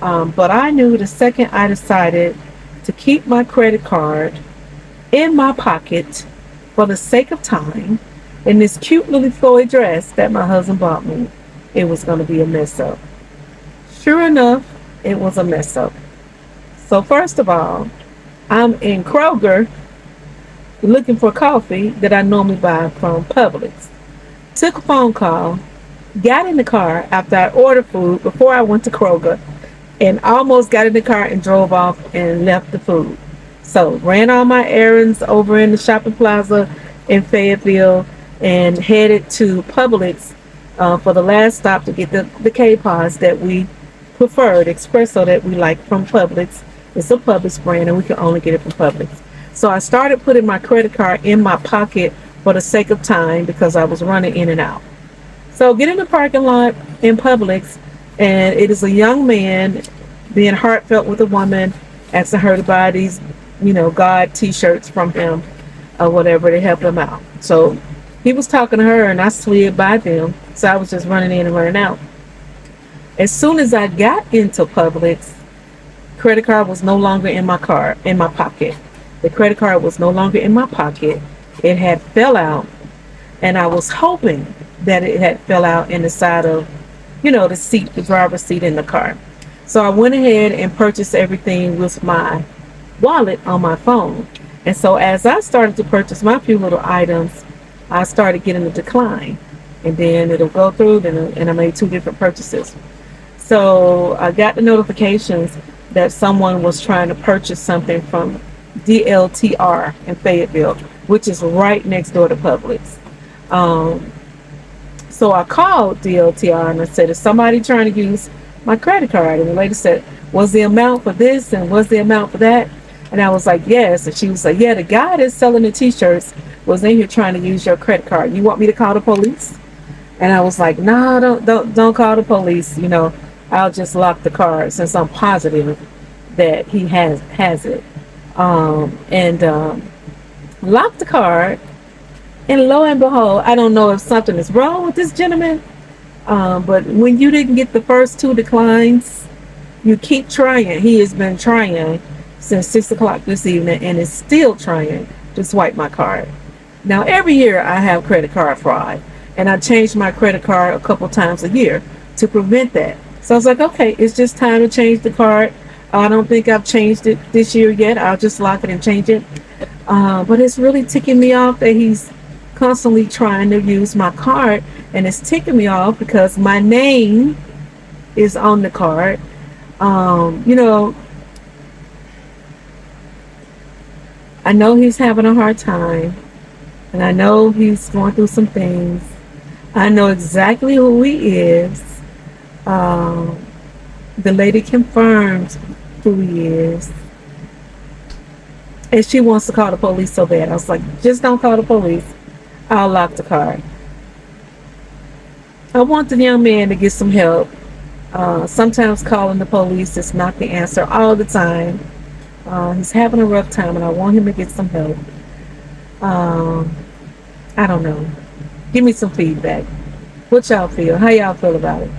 But I knew the second I decided to keep my credit card in my pocket for the sake of time in this cute little Floyd dress that my husband bought me, it was going to be a mess up. Sure enough, it was a mess up. So, first of all, I'm in Kroger looking for coffee that I normally buy from Publix. Took a phone call, got in the car after I ordered food before I went to Kroger, and almost got in the car and drove off and left the food. So ran all my errands over in the shopping plaza in Fayetteville and headed to Publix for the last stop to get the K-Pods that we preferred, espresso that we like from Publix. It's a Publix brand and we can only get it from Publix. So I started putting my credit card in my pocket for the sake of time because I was running in and out. So get in the parking lot in Publix, and it is a young man being heartfelt with a woman, asking her to buy these, God t-shirts from him or whatever to help him out. So he was talking to her, and I slid by them. So I was just running in and running out. As soon as I got into Publix, credit card was no longer in my pocket. The credit card was no longer in my pocket. It had fell out, and I was hoping that it had fell out in the side of, the seat, the driver's seat in the car. So I went ahead and purchased everything with my wallet on my phone. And so as I started to purchase my few little items, I started getting a decline. And then it'll go through, and I made two different purchases. So I got the notifications that someone was trying to purchase something from DLTR in Fayetteville, which is right next door to Publix. So I called DLTR and I said, is somebody trying to use my credit card? And the lady said, was the amount for this and was the amount for that? And I was like, yes. And she was like, yeah, the guy that's selling the t-shirts was in here trying to use your credit card. You want me to call the police? And I was like, no, don't call the police. I'll just lock the card since I'm positive that he has it. And locked the card. And lo and behold, I don't know if something is wrong with this gentleman, but when you didn't get the first two declines, you keep trying. He has been trying since 6 o'clock this evening and is still trying to swipe my card. Now, every year I have credit card fraud, and I change my credit card a couple times a year to prevent that. So I was like, okay, it's just time to change the card. I don't think I've changed it this year yet. I'll just lock it and change it. But it's really ticking me off that he's constantly trying to use my card, and it's ticking me off because my name is on the card. I know he's having a hard time, and I know he's going through some things. I know exactly who he is. The lady confirmed who he is, and she wants to call the police so bad. I was like, just don't call the police. I'll lock the card. I want the young man to get some help. Sometimes calling the police is not the answer all the time. He's having a rough time, and I want him to get some help. I don't know. Give me some feedback. What y'all feel? How y'all feel about it?